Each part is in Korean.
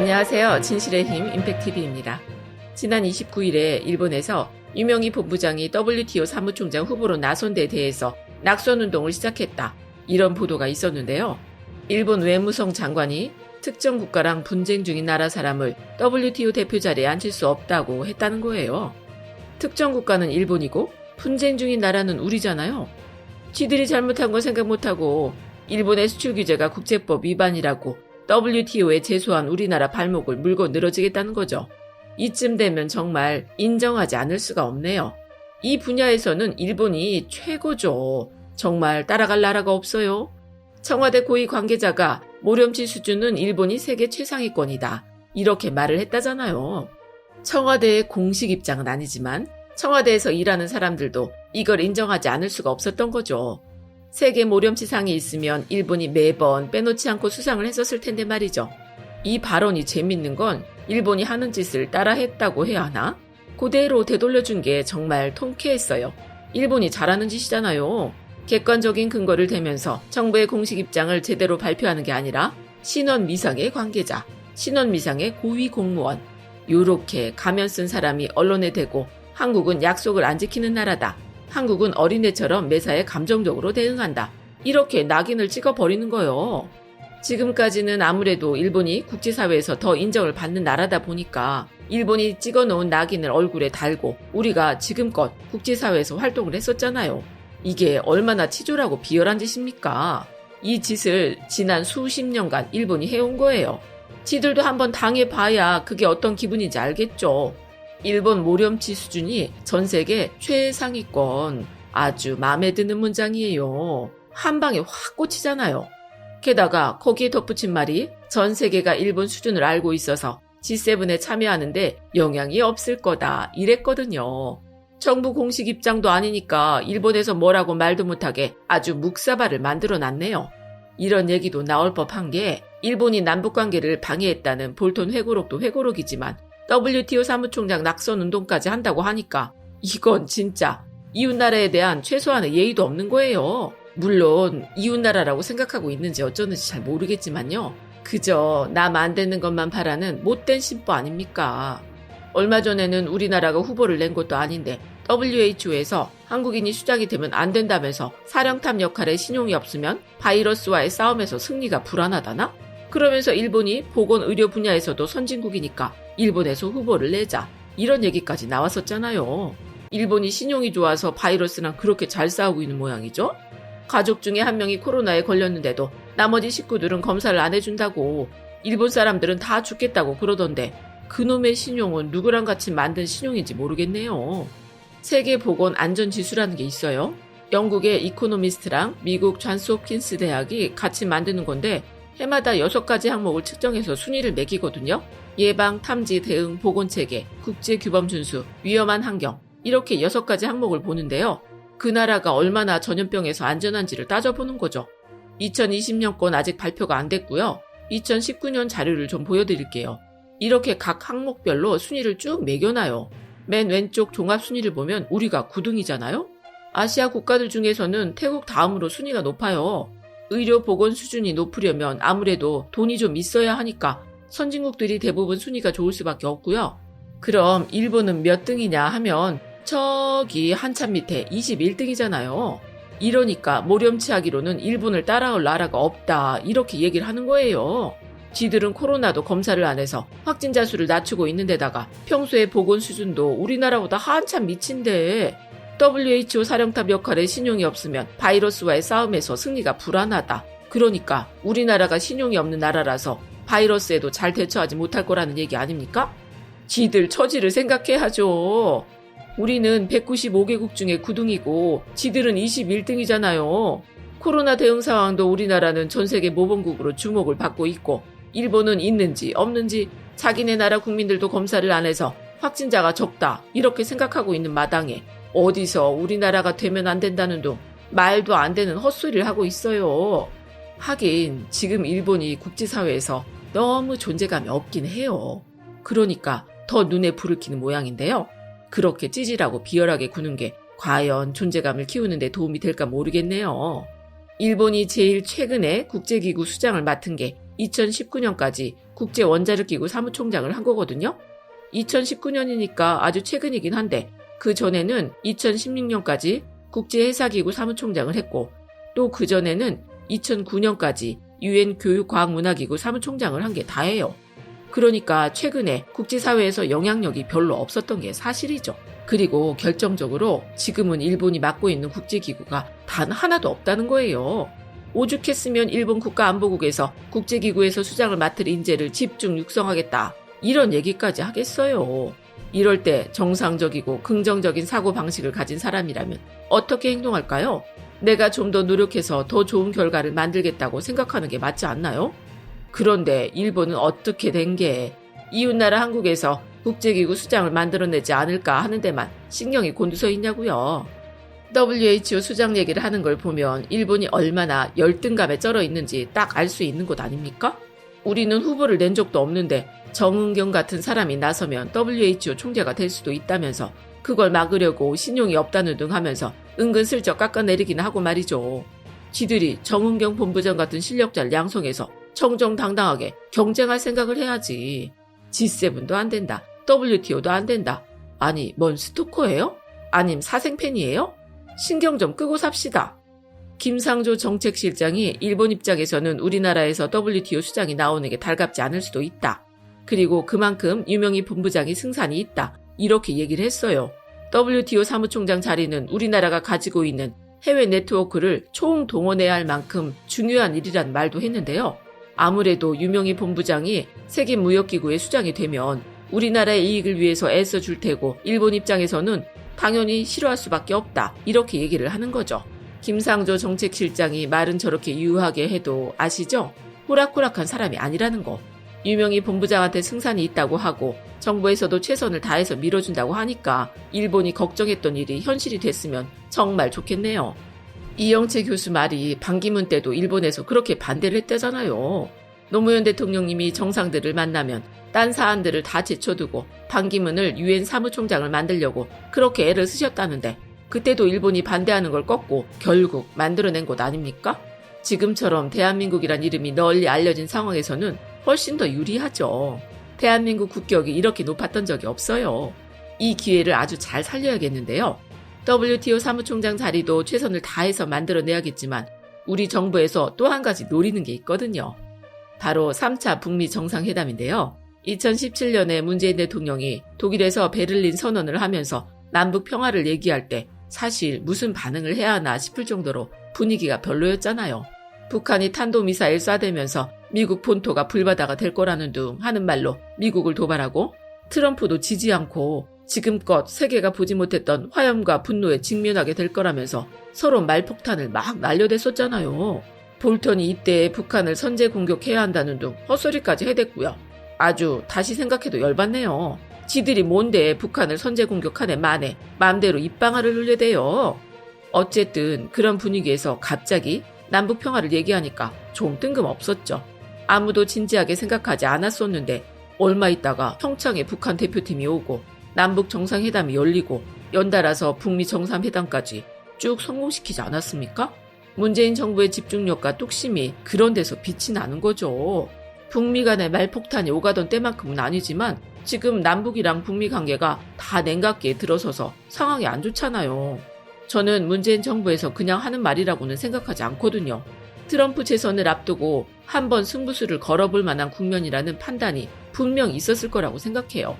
안녕하세요. 진실의 힘 임팩TV입니다. 지난 29일에 일본에서 유명희 본부장이 WTO 사무총장 후보로 나선 데 대해서 낙선운동을 시작했다. 이런 보도가 있었는데요. 일본 외무성 장관이 특정 국가랑 분쟁 중인 나라 사람을 WTO 대표 자리에 앉힐 수 없다고 했다는 거예요. 특정 국가는 일본이고 분쟁 중인 나라는 우리잖아요. 지들이 잘못한 건 생각 못하고 일본의 수출 규제가 국제법 위반이라고 WTO에 제소한 우리나라 발목을 물고 늘어지겠다는 거죠. 이쯤 되면 정말 인정하지 않을 수가 없네요. 이 분야에서는 일본이 최고죠. 정말 따라갈 나라가 없어요. 청와대 고위 관계자가 모렴치 수준은 일본이 세계 최상위권이다. 이렇게 말을 했다잖아요. 청와대의 공식 입장은 아니지만 청와대에서 일하는 사람들도 이걸 인정하지 않을 수가 없었던 거죠. 세계 모렴치상이 있으면 일본이 매번 빼놓지 않고 수상을 했었을 텐데 말이죠. 이 발언이 재밌는 건 일본이 하는 짓을 따라했다고 해야 하나? 그대로 되돌려준 게 정말 통쾌했어요. 일본이 잘하는 짓이잖아요. 객관적인 근거를 대면서 정부의 공식 입장을 제대로 발표하는 게 아니라 신원미상의 관계자, 신원미상의 고위 공무원, 요렇게 가면 쓴 사람이 언론에 대고 한국은 약속을 안 지키는 나라다. 한국은 어린애처럼 매사에 감정적으로 대응한다. 이렇게 낙인을 찍어버리는 거예요. 지금까지는 아무래도 일본이 국제사회에서 더 인정을 받는 나라다 보니까 일본이 찍어놓은 낙인을 얼굴에 달고 우리가 지금껏 국제사회에서 활동을 했었잖아요. 이게 얼마나 치졸하고 비열한 짓입니까? 이 짓을 지난 수십 년간 일본이 해온 거예요. 지들도 한번 당해봐야 그게 어떤 기분인지 알겠죠. 일본 모렴치 수준이 전 세계 최상위권. 아주 마음에 드는 문장이에요. 한 방에 확 꽂히잖아요. 게다가 거기에 덧붙인 말이 전 세계가 일본 수준을 알고 있어서 G7에 참여하는데 영향이 없을 거다 이랬거든요. 정부 공식 입장도 아니니까 일본에서 뭐라고 말도 못하게 아주 묵사발을 만들어놨네요. 이런 얘기도 나올 법한 게 일본이 남북관계를 방해했다는 볼턴 회고록도 회고록이지만 WTO 사무총장 낙선운동까지 한다고 하니까 이건 진짜 이웃나라에 대한 최소한의 예의도 없는 거예요. 물론 이웃나라라고 생각하고 있는지 어쩌는지 잘 모르겠지만요. 그저 남 안 되는 것만 바라는 못된 심보 아닙니까? 얼마 전에는 우리나라가 후보를 낸 것도 아닌데 WHO에서 한국인이 수장이 되면 안 된다면서 사령탑 역할에 신용이 없으면 바이러스와의 싸움에서 승리가 불안하다나? 그러면서 일본이 보건의료 분야에서도 선진국이니까 일본에서 후보를 내자. 이런 얘기까지 나왔었잖아요. 일본이 신용이 좋아서 바이러스랑 그렇게 잘 싸우고 있는 모양이죠? 가족 중에 한 명이 코로나에 걸렸는데도 나머지 식구들은 검사를 안 해준다고 일본 사람들은 다 죽겠다고 그러던데 그놈의 신용은 누구랑 같이 만든 신용인지 모르겠네요. 세계보건안전지수라는 게 있어요. 영국의 이코노미스트랑 미국 존스홉킨스 대학이 같이 만드는 건데 해마다 6가지 항목을 측정해서 순위를 매기거든요. 예방, 탐지, 대응, 보건체계, 국제규범 준수, 위험한 환경 이렇게 6가지 항목을 보는데요. 그 나라가 얼마나 전염병에서 안전한지를 따져보는 거죠. 2020년 건 아직 발표가 안 됐고요. 2019년 자료를 좀 보여드릴게요. 이렇게 각 항목별로 순위를 쭉 매겨놔요. 맨 왼쪽 종합 순위를 보면 우리가 9등이잖아요. 아시아 국가들 중에서는 태국 다음으로 순위가 높아요. 의료 보건 수준이 높으려면 아무래도 돈이 좀 있어야 하니까 선진국들이 대부분 순위가 좋을 수밖에 없고요. 그럼 일본은 몇 등이냐 하면 저기 한참 밑에 21등이잖아요. 이러니까 모렴치하기로는 일본을 따라올 나라가 없다 이렇게 얘기를 하는 거예요. 지들은 코로나도 검사를 안 해서 확진자 수를 낮추고 있는데다가 평소에 보건 수준도 우리나라보다 한참 미친데 WHO 사령탑 역할에 신용이 없으면 바이러스와의 싸움에서 승리가 불안하다. 그러니까 우리나라가 신용이 없는 나라라서 바이러스에도 잘 대처하지 못할 거라는 얘기 아닙니까? 지들 처지를 생각해야죠. 우리는 195개국 중에 9등이고 지들은 21등이잖아요. 코로나 대응 상황도 우리나라는 전 세계 모범국으로 주목을 받고 있고 일본은 있는지 없는지 자기네 나라 국민들도 검사를 안 해서 확진자가 적다 이렇게 생각하고 있는 마당에 어디서 우리나라가 되면 안 된다는 둥 말도 안 되는 헛소리를 하고 있어요. 하긴 지금 일본이 국제사회에서 너무 존재감이 없긴 해요. 그러니까 더 눈에 불을 켜는 모양인데요. 그렇게 찌질하고 비열하게 구는 게 과연 존재감을 키우는 데 도움이 될까 모르겠네요. 일본이 제일 최근에 국제기구 수장을 맡은 게 2019년까지 국제원자력기구 사무총장을 한 거거든요. 2019년이니까 아주 최근이긴 한데 그 전에는 2016년까지 국제해사기구 사무총장을 했고 또 그 전에는 2009년까지 UN 교육과학문화기구 사무총장을 한 게 다예요. 그러니까 최근에 국제사회에서 영향력이 별로 없었던 게 사실이죠. 그리고 결정적으로 지금은 일본이 맡고 있는 국제기구가 단 하나도 없다는 거예요. 오죽했으면 일본 국가안보국에서 국제기구에서 수장을 맡을 인재를 집중 육성하겠다. 이런 얘기까지 하겠어요. 이럴 때 정상적이고 긍정적인 사고방식을 가진 사람이라면 어떻게 행동할까요? 내가 좀 더 노력해서 더 좋은 결과를 만들겠다고 생각하는 게 맞지 않나요? 그런데 일본은 어떻게 된 게 이웃나라 한국에서 국제기구 수장을 만들어내지 않을까 하는 데만 신경이 곤두서 있냐고요. WHO 수장 얘기를 하는 걸 보면 일본이 얼마나 열등감에 쩔어 있는지 딱 알 수 있는 것 아닙니까? 우리는 후보를 낸 적도 없는데 정은경 같은 사람이 나서면 WHO 총재가 될 수도 있다면서 그걸 막으려고 신용이 없다는 등 하면서 은근슬쩍 깎아내리기는 하고 말이죠. 지들이 정은경 본부장 같은 실력자를 양성해서 정정당당하게 경쟁할 생각을 해야지. G7도 안 된다. WTO도 안 된다. 아니, 뭔 스토커예요? 아님 사생팬이에요? 신경 좀 끄고 삽시다. 김상조 정책실장이 일본 입장에서는 우리나라에서 WTO 수장이 나오는 게 달갑지 않을 수도 있다. 그리고 그만큼 유명희 본부장이 승산이 있다. 이렇게 얘기를 했어요. WTO 사무총장 자리는 우리나라가 가지고 있는 해외 네트워크를 총동원해야 할 만큼 중요한 일이란 말도 했는데요. 아무래도 유명희 본부장이 세계무역기구의 수장이 되면 우리나라의 이익을 위해서 애써 줄 테고 일본 입장에서는 당연히 싫어할 수밖에 없다. 이렇게 얘기를 하는 거죠. 김상조 정책실장이 말은 저렇게 유하게 해도 아시죠? 호락호락한 사람이 아니라는 거. 유명희 본부장한테 승산이 있다고 하고 정부에서도 최선을 다해서 밀어준다고 하니까 일본이 걱정했던 일이 현실이 됐으면 정말 좋겠네요. 이영채 교수 말이 반기문 때도 일본에서 그렇게 반대를 했다잖아요. 노무현 대통령님이 정상들을 만나면 딴 사안들을 다 제쳐두고 반기문을 유엔 사무총장을 만들려고 그렇게 애를 쓰셨다는데 그때도 일본이 반대하는 걸 꺾고 결국 만들어낸 것 아닙니까? 지금처럼 대한민국이란 이름이 널리 알려진 상황에서는 훨씬 더 유리하죠. 대한민국 국격이 이렇게 높았던 적이 없어요. 이 기회를 아주 잘 살려야겠는데요. WTO 사무총장 자리도 최선을 다해서 만들어내야겠지만 우리 정부에서 또 한 가지 노리는 게 있거든요. 바로 3차 북미 정상회담인데요. 2017년에 문재인 대통령이 독일에서 베를린 선언을 하면서 남북 평화를 얘기할 때 사실 무슨 반응을 해야 하나 싶을 정도로 분위기가 별로였잖아요. 북한이 탄도미사일 쏴대면서 미국 본토가 불바다가 될 거라는 둥 하는 말로 미국을 도발하고 트럼프도 지지 않고 지금껏 세계가 보지 못했던 화염과 분노에 직면하게 될 거라면서 서로 말폭탄을 막 날려댔었잖아요. 볼턴이 이때 북한을 선제 공격해야 한다는 둥 헛소리까지 해댔고요. 아주 다시 생각해도 열받네요. 지들이 뭔데 북한을 선제 공격하네 마네 맘대로 입방아를 흘려대요. 어쨌든 그런 분위기에서 갑자기 남북 평화를 얘기하니까 좀 뜬금없었죠. 아무도 진지하게 생각하지 않았었는데 얼마 있다가 평창에 북한 대표팀이 오고 남북 정상회담이 열리고 연달아서 북미 정상회담까지 쭉 성공시키지 않았습니까? 문재인 정부의 집중력과 뚝심이 그런 데서 빛이 나는 거죠. 북미 간의 말폭탄이 오가던 때만큼은 아니지만 지금 남북이랑 북미 관계가 다 냉각기에 들어서서 상황이 안 좋잖아요. 저는 문재인 정부에서 그냥 하는 말이라고는 생각하지 않거든요. 트럼프 재선을 앞두고 한번 승부수를 걸어볼 만한 국면이라는 판단이 분명 있었을 거라고 생각해요.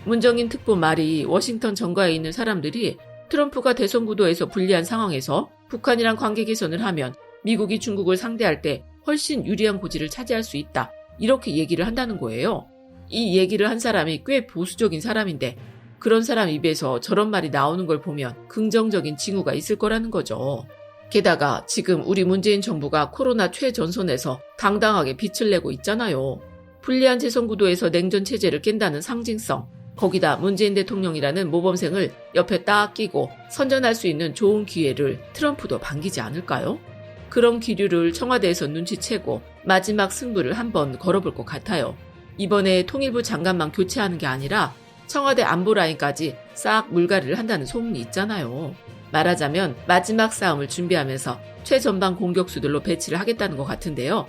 문정인 특보 말이 워싱턴 정가에 있는 사람들이 트럼프가 대선 구도에서 불리한 상황에서 북한이랑 관계 개선을 하면 미국이 중국을 상대할 때 훨씬 유리한 고지를 차지할 수 있다. 이렇게 얘기를 한다는 거예요. 이 얘기를 한 사람이 꽤 보수적인 사람인데 그런 사람 입에서 저런 말이 나오는 걸 보면 긍정적인 징후가 있을 거라는 거죠. 게다가 지금 우리 문재인 정부가 코로나 최전선에서 당당하게 빛을 내고 있잖아요. 불리한 재선 구도에서 냉전 체제를 깬다는 상징성, 거기다 문재인 대통령이라는 모범생을 옆에 딱 끼고 선전할 수 있는 좋은 기회를 트럼프도 반기지 않을까요? 그런 기류를 청와대에서 눈치채고 마지막 승부를 한번 걸어볼 것 같아요. 이번에 통일부 장관만 교체하는 게 아니라 청와대 안보 라인까지 싹 물갈이를 한다는 소문이 있잖아요. 말하자면 마지막 싸움을 준비하면서 최전방 공격수들로 배치를 하겠다는 것 같은데요.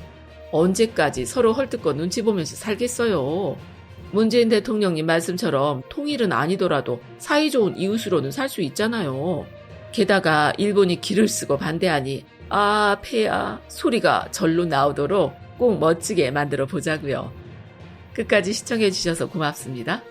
언제까지 서로 헐뜯고 눈치 보면서 살겠어요. 문재인 대통령님 말씀처럼 통일은 아니더라도 사이좋은 이웃으로는 살 수 있잖아요. 게다가 일본이 기를 쓰고 반대하니 아 폐야 소리가 절로 나오도록 꼭 멋지게 만들어 보자고요. 끝까지 시청해 주셔서 고맙습니다.